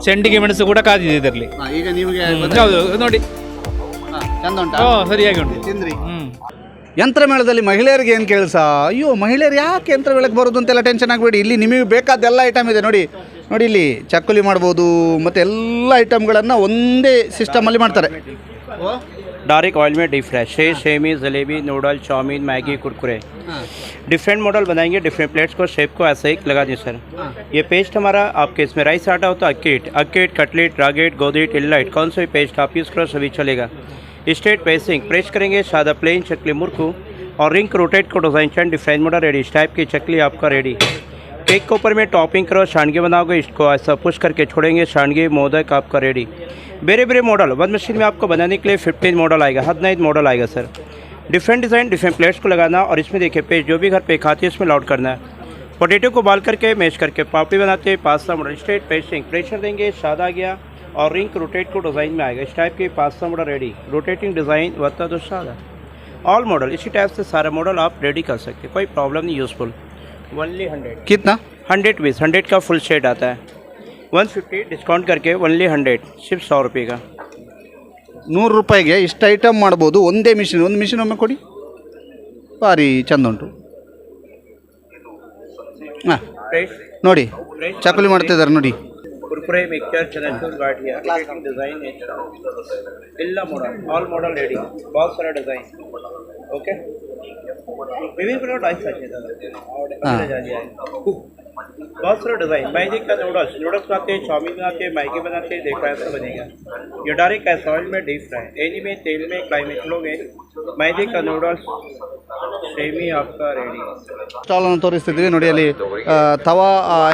ಚೆಂಡಿಗೆ ಮೆಣಸು ಕೂಡ ಕಾದಿದೆ ಇದರಲ್ಲಿ. ಈಗ ನಿಮಗೆ ಹೌದು ನೋಡಿ, ಚಂದ ಉಂಟಾ? ಸರಿಯಾಗಿ ಉಂಟು. ತಿಂದ್ರಿ? ಯಂತ್ರಮೇಳದಲ್ಲಿ ಮಹಿಳೆಯರಿಗೆ ಏನು ಕೆಲಸ? ಅಯ್ಯೋ, ಮಹಿಳೆಯರು ಯಾಕೆ ಯಂತ್ರಮೇಳಕ್ಕೆ ಬರೋದು ಅಂತೆಲ್ಲ ಟೆನ್ಷನ್ ಆಗಬೇಡಿ. ಇಲ್ಲಿ ನಿಮಗೆ ಬೇಕಾದೆಲ್ಲ ಐಟಮ್ ಇದೆ ನೋಡಿ. ನೋಡಿ ಇಲ್ಲಿ ಚಕ್ಕುಲಿ ಮಾಡ್ಬೋದು, ಮತ್ತು ಎಲ್ಲ ಐಟಮ್ಗಳನ್ನು ಒಂದೇ ಸಿಸ್ಟಮಲ್ಲಿ ಮಾಡ್ತಾರೆ. डायरेक्ट ऑयल में डीप फ्राई, शेष semi jalebi noodle chow mein Maggi Kurkure different model बनाएंगे. डिफरेंट प्लेट्स को शेप को ऐसे ही लगा दें सर. ये पेस्ट हमारा आपके इसमें राइस आटा होता है, अक्केट कटलेट रागेट गोदीट इलाइट कौन सा भी पेस्ट आप यूज़ करो सभी चलेगा. स्ट्रेट पेसिंग प्रेस करेंगे सादा प्लेन चकली मुर्कू और रिंग रोटेट को डिज़ाइन चैन डिफरेंट मॉडल रेडी. इस टाइप की चकली आपका रेडी. केक के ऊपर में टॉपिंग करो, सांडगे बनाओगे, इसको ऐसा पुश करके छोड़ेंगे, सांडगे मोदक आपका रेडी. बेरे बेरे मॉडल वन मशीन में आपको बनाने के लिए 15 मॉडल आएगा, 15 मॉडल आएगा sir. Different design different plates को लगाना और इसमें देखिए पेस्ट जो भी घर पे खाते हैं इसमें लाउड करना है. पोटैटो को बाल करके मैश करके पापड़ी बनाते हैं. Pasta model straight pasting pressure देंगे, सादा गया और रिंग रोटेट को डिज़ाइन में आएगा. इस टाइप की pasta model ready. Rotating design वत्ता तो सादा ऑल मॉडल इसी टाइप से सारे मॉडल आप रेडी कर सकते हैं, कोई प्रॉब्लम नहीं. यूज़फुल. ओनली 100 कितना? 100 पीस, 100 का फुल सेट आता है. 150 डिस्काउंट करके ओनली 100 सिर्फ 100 रुपये का. 100 ರೂಪಾಯಿಗೆ ಇಷ್ಟು ಐಟಮ್ ಮಾಡ್ಬೋದು ಒಂದೇ ಮಿಷಿನ್. ಒಂದು ಮಿಷಿನ್ ಒಮ್ಮೆ ಕೊಡಿ, ಭಾರಿ ಚಂದ ಉಂಟು. ಹಾಂ ನೋಡಿ, ಚಕ್ಕುಲಿ ಮಾಡ್ತಿದ್ದಾರೆ ನೋಡಿ. कुरकुरे मिक्सचर चनाचूर गाठिया डिज़ाइन इल्ला मॉडल ऑल मॉडल रेडी. बहुत सारा डिज़ाइन ओके. विभिन्न प्रकार टाइप बहुत सारा डिज़ाइन. मैजिक का नूडल्स बनाते हैं, चाउमीन बनाते हैं, मैगी बनाते हैं. देखो ऐसा बनेगा. ये डायरेक्ट ऐसा ऑयल में डीप फ्राई, एनी में तेल में क्लाइमेट लोगे. मैजिक का नूडल्स ಸೇಮಿ आपका रेडी. ಸ್ಟಾಲನ್ನು ತೋರಿಸ್ತಿದ್ವಿ ನೋಡಿ. ಅಲ್ಲಿ ತವಾ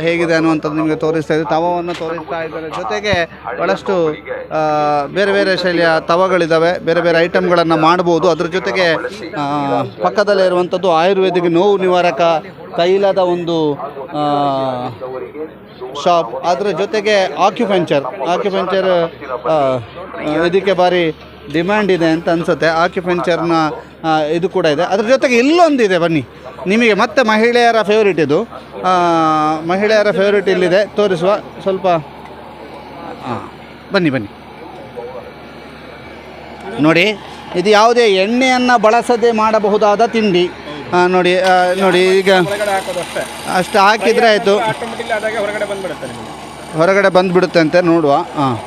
ಹೇಗಿದೆ ಅನ್ನುವಂಥದ್ದು ನಿಮಗೆ ತೋರಿಸ್ತಾ ಇದ್ವಿ. ತವಾವನ್ನು ತೋರಿಸ್ತಾ ಇದ್ದಾರೆ. ಜೊತೆಗೆ ಭಾಳಷ್ಟು ಬೇರೆ ಬೇರೆ ಶೈಲಿಯ ತವಗಳಿದ್ದಾವೆ, ಬೇರೆ ಬೇರೆ ಐಟಮ್ಗಳನ್ನು ಮಾಡ್ಬೋದು. ಅದ್ರ ಜೊತೆಗೆ ಪಕ್ಕದಲ್ಲೇ ಇರುವಂಥದ್ದು ಆಯುರ್ವೇದಿಕ್ ನೋವು ನಿವಾರಕ ತೈಲದ ಒಂದು ಶಾಪ್. ಅದರ ಜೊತೆಗೆ ಆಕ್ಯುಪಂಚರ್ ಇದಕ್ಕೆ ಭಾರಿ ಡಿಮ್ಯಾಂಡ್ ಇದೆ ಅಂತ ಅನಿಸುತ್ತೆ. ಆಕ್ಯುಪಂಚರ್ನ ಇದು ಕೂಡ ಇದೆ. ಅದ್ರ ಜೊತೆಗೆ ಇಲ್ಲೊಂದಿದೆ, ಬನ್ನಿ ನಿಮಗೆ ಮತ್ತೆ ಮಹಿಳೆಯರ ಫೇವ್ರೇಟ್. ಇದು ಮಹಿಳೆಯರ ಫೇವ್ರೇಟ್ ಇಲ್ಲಿದೆ, ತೋರಿಸುವ ಸ್ವಲ್ಪ. ಬನ್ನಿ ನೋಡಿ. ಇದು ಯಾವುದೇ ಎಣ್ಣೆಯನ್ನು ಬಳಸದೆ ಮಾಡಬಹುದಾದ ತಿಂಡಿ. ನೋಡಿ ಈಗ ಅಷ್ಟು ಹಾಕಿದರೆ ಆಯಿತು, ಹೊರಗಡೆ ಬಂದುಬಿಡುತ್ತೆ ಅಂತ ನೋಡುವ. ಹಾಂ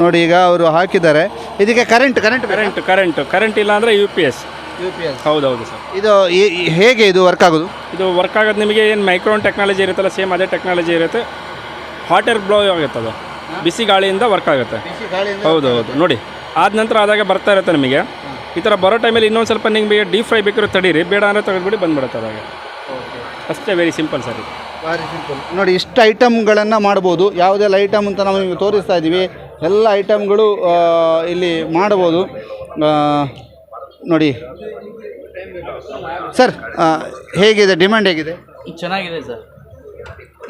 ನೋಡಿ, ಈಗ ಅವರು ಹಾಕಿದ್ದಾರೆ. ಇದಕ್ಕೆ ಕರೆಂಟ್ ಇಲ್ಲ ಅಂದರೆ ಯು ಪಿ ಎಸ್. ಹೌದೌದು ಸರ್. ಇದು ಹೇಗೆ ಇದು ವರ್ಕ್ ಆಗೋದು? ಇದು ವರ್ಕ್ ಆಗೋದು ನಿಮಗೆ ಏನು ಮೈಕ್ರೋನ್ ಟೆಕ್ನಾಲಜಿ ಇರುತ್ತಲ್ಲ, ಸೇಮ್ ಅದೇ ಟೆಕ್ನಾಲಜಿ ಇರುತ್ತೆ. ಹಾಟ್ ಏರ್ ಬ್ಲೋ ಆಗುತ್ತೆ, ಅದು ಬಿಸಿ ಗಾಳಿಯಿಂದ ವರ್ಕ್ ಆಗುತ್ತೆ. ಹೌದೌದು ನೋಡಿ. ಆದ ನಂತರ ಆದಾಗ ಬರ್ತಾ ಇರುತ್ತೆ ನಿಮಗೆ. ಈ ಥರ ಬರೋ ಟೈಮಲ್ಲಿ ಇನ್ನೊಂದು ಸ್ವಲ್ಪ ನಿಮಗೆ ಡೀಪ್ ಫ್ರೈ ಬೇಕಿರೋ ತಡೀರಿ, ಬೇಡ ಅಂದರೆ ತೆಗೆದುಬಿಡಿ ಬಂದುಬಿಡುತ್ತೆ ಅದಾಗ. ಅಷ್ಟೇ, very simple sir. Very simple ನೋಡಿ. ಇಷ್ಟು ಐಟಮ್ಗಳನ್ನು ಮಾಡ್ಬೋದು. ಯಾವುದೆಲ್ಲ ಐಟಮ್ ಅಂತ ನಾವು ನಿಮಗೆ ತೋರಿಸ್ತಾ ಇದ್ದೀವಿ. ಎಲ್ಲ ಐಟಮ್ಗಳು ಇಲ್ಲಿ ಮಾಡ್ಬೋದು ನೋಡಿ. ಸರ್ ಹೇಗಿದೆ, ಡಿಮ್ಯಾಂಡ್ ಹೇಗಿದೆ? ಚೆನ್ನಾಗಿದೆ ಸರ್.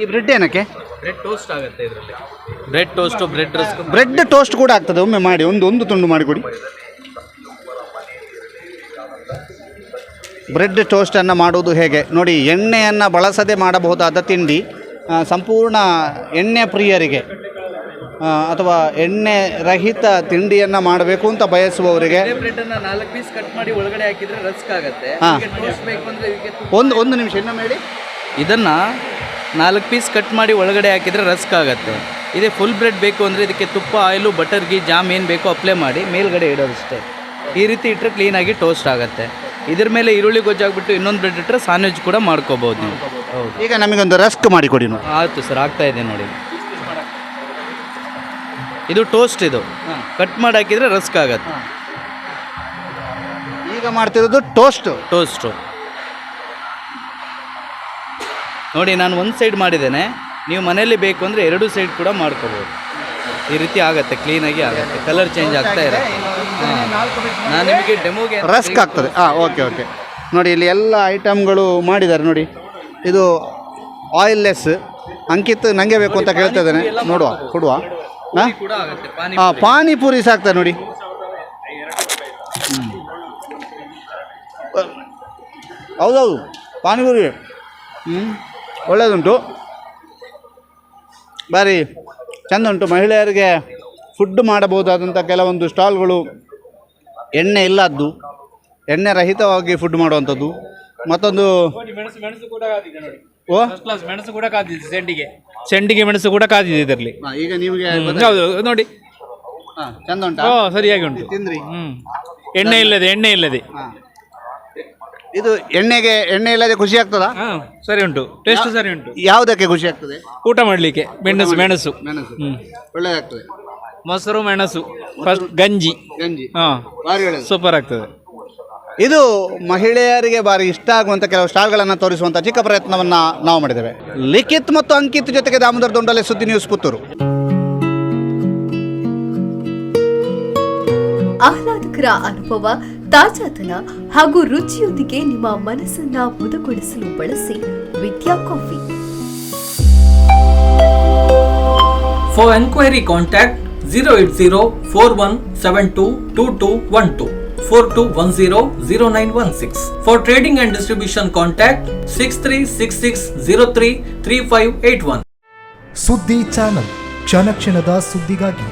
ಈ ಬ್ರೆಡ್ ಏನಕ್ಕೆ? ಬ್ರೆಡ್ ಟೋಸ್ಟ್ ಆಗುತ್ತೆ ಇದರಲ್ಲಿ. Bread toast, bread rusk, bread toast ಕೂಡ ಆಗ್ತದೆ. ಒಮ್ಮೆ ಮಾಡಿ, ಒಂದು ತುಂಡು ಮಾಡಿಕೊಡಿ. ಬ್ರೆಡ್ ಟೋಸ್ಟನ್ನು ಮಾಡೋದು ಹೇಗೆ ನೋಡಿ. ಎಣ್ಣೆಯನ್ನು ಬಳಸದೆ ಮಾಡಬಹುದಾದ ತಿಂಡಿ. ಸಂಪೂರ್ಣ ಎಣ್ಣೆ ಪ್ರಿಯರಿಗೆ ಅಥವಾ ಎಣ್ಣೆ ರಹಿತ ತಿಂಡಿಯನ್ನು ಮಾಡಬೇಕು ಅಂತ ಬಯಸುವವರಿಗೆ ಬ್ರೆಡ್ಡನ್ನು 4 ಪೀಸ್ ಕಟ್ ಮಾಡಿ ಒಳಗಡೆ ಹಾಕಿದರೆ ರಸ್ಕ್ ಆಗುತ್ತೆ. ಟೋಸ್ಟ್ ಬೇಕು ಅಂದರೆ ಒಂದು ನಿಮಿಷ ಇನ್ನೊಮ್ಮೆ ಹೇಳಿ. ಇದನ್ನು 4 ಪೀಸ್ ಕಟ್ ಮಾಡಿ ಒಳಗಡೆ ಹಾಕಿದರೆ ರಸ್ಕ್ ಆಗುತ್ತೆ. ಇದೇ ಫುಲ್ ಬ್ರೆಡ್ ಬೇಕು ಅಂದರೆ ಇದಕ್ಕೆ ತುಪ್ಪ, ಆಯಿಲು, ಬಟರ್, ಗೀ, ಜಾಮ್ ಏನು ಬೇಕೋ ಅಪ್ಲೈ ಮಾಡಿ ಮೇಲ್ಗಡೆ ಇಡೋದಷ್ಟೇ. ಈ ರೀತಿ ಇಟ್ಟರೆ ಕ್ಲೀನಾಗಿ ಟೋಸ್ಟ್ ಆಗುತ್ತೆ. ಇದ್ರ ಮೇಲೆ ಈರುಳ್ಳಿ ಗೊಜ್ಜಾಗ್ಬಿಟ್ಟು ಇನ್ನೊಂದು ಬ್ರೆಡ್ ಇಟ್ಟರೆ ಸ್ಯಾಂಡ್ವಿಚ್ ಕೂಡ ಮಾಡ್ಕೋಬೋದು ನೀವು. ಹೌದು. ಈಗ ನಮಗೊಂದು ರಸ್ಕ್ ಮಾಡಿಕೊಡಿ ನೋಡಿ. ಆಯಿತು ಸರ್, ಆಗ್ತಾ ಇದೆ ನೋಡಿ. ಇದು ಟೋಸ್ಟ್, ಇದು ಕಟ್ ಮಾಡಿ ಹಾಕಿದರೆ ರಸ್ಕ್ ಆಗುತ್ತೆ. ಈಗ ಮಾಡ್ತಿರೋದು ಟೋಸ್ಟು ನೋಡಿ. ನಾನು ಒಂದು ಸೈಡ್ ಮಾಡಿದ್ದೇನೆ, ನೀವು ಮನೆಯಲ್ಲಿ ಬೇಕು ಅಂದರೆ 2 ಸೈಡ್ ಕೂಡ ಮಾಡ್ಕೋಬೋದು. ಈ ರೀತಿ ಆಗುತ್ತೆ, ಕ್ಲೀನಾಗಿ ಆಗುತ್ತೆ. ಕಲರ್ ಚೇಂಜ್ ಆಗ್ತಾ ಇರುತ್ತೆ. ನಾನು ನಿಮಗೆ ಡೆಮೋಗೆ ರಸ್ಕ್ ಆಗ್ತದೆ. ಓಕೆ ನೋಡಿ. ಇಲ್ಲಿ ಎಲ್ಲ ಐಟಮ್ಗಳು ಮಾಡಿದ್ದಾರೆ ನೋಡಿ. ಇದು ಆಯಿಲ್ಲೆಸ್. ಅಂಕಿತ್ ನನಗೆ ಬೇಕು ಅಂತ ಕೇಳ್ತಾ ಇದ್ದಾನೆ, ನೋಡುವ ಕೊಡುವ. ಹಾಂ ಕೂಡ ಆಗುತ್ತೆ ಪಾನಿ ಹಾಂ ಪಾನಿಪುರಿ ಸಾಕ್ತಾರೆ ನೋಡಿ. ಹೌದೌದು ಪಾನಿಪುರಿ ಒಳ್ಳೆಯದುಂಟು, ಭಾರಿ ಚೆಂದ ಉಂಟು. ಮಹಿಳೆಯರಿಗೆ ಫುಡ್ ಮಾಡಬಹುದಾದಂಥ ಕೆಲವೊಂದು ಸ್ಟಾಲ್ಗಳು ಎಣ್ಣೆ ಇಲ್ಲದ್ದು, ಎಣ್ಣೆ ರಹಿತವಾಗಿ ಫುಡ್ ಮಾಡುವಂಥದ್ದು. ಮತ್ತೊಂದು ಮೆಣಸು ಕೂಡ ಕಾದಿದೆ ನೋಡಿ. ಓ ಫಸ್ಟ್ ಕ್ಲಾಸ್ ಮೆಣಸು ಕೂಡ ಕಾದಿದೆ, ಸೆಂಡಿಗೆ ಮೆಣಸು ಕೂಡ ಕಾದಿದೆ ಇದರಲ್ಲಿ. ಈಗ ನಿಮಗೆ ಹೌದು ನೋಡಿ. ಹಾಂ ಚೆಂದ ಉಂಟಾ? ಓ ಸರಿಯಾಗಿ ಉಂಟು. ತಿಂದ್ರಿ? ಎಣ್ಣೆ ಇಲ್ಲದೆ ಹಾಂ ಇದು ಎಣ್ಣೆ ಇಲ್ಲದೆ ಖುಷಿ ಆಗ್ತದಾ? ಹಾಂ ಸರಿ ಉಂಟು, ಟೇಸ್ಟ್ ಸರಿ ಉಂಟು. ಯಾವುದಕ್ಕೆ ಖುಷಿ ಆಗ್ತದೆ? ಊಟ ಮಾಡಲಿಕ್ಕೆ ಮೆಣಸು ಮೆಣಸು ಒಳ್ಳೆದಾಗ್ತದೆ. ಮೊಸರು ಮೆಣಸು ಫಸ್ಟ್ ಗಂಜಿ ಹಾಂ ಭಾರಿ ಒಳ್ಳೆಯದು, ಸೂಪರ್ ಆಗ್ತದೆ. ಇದು ಮಹಿಳೆಯರಿಗೆ ಭಾರಿ ಇಷ್ಟ ಆಗುವಂಥ ಕೆಲವು ಸ್ಟಾಲ್ಗಳನ್ನು ತೋರಿಸುವಂಥ ಚಿಕ್ಕ ಪ್ರಯತ್ನವನ್ನು ನಾವು ಮಾಡಿದ್ದೇವೆ. ಲಿಖಿತ್ ಮತ್ತು ಅಂಕಿತ್ ಜೊತೆಗೆ ದಾಮೋದರ್ ದೊಂಡಲೆ, ಸುದ್ದಿ ನ್ಯೂಸ್, ಪುತ್ತೂರು. ಆಹ್ಲಾದಕರ ಅನುಭವ, ತಾಜಾತನ ಹಾಗೂ ರುಚಿಯೊಂದಿಗೆ ನಿಮ್ಮ ಮನಸ್ಸನ್ನ ಮುದಗೊಳಿಸಲು ಬಳಸಿ ವಿದ್ಯಾ coffee. For enquiry contact 08041722212 42100916. For trading and distribution contact 6366033581. ಸುದ್ದಿ ಚಾನಲ್, ಕ್ಷಣ ಕ್ಷಣದ ಸುದ್ದಿಗಾಗಿ.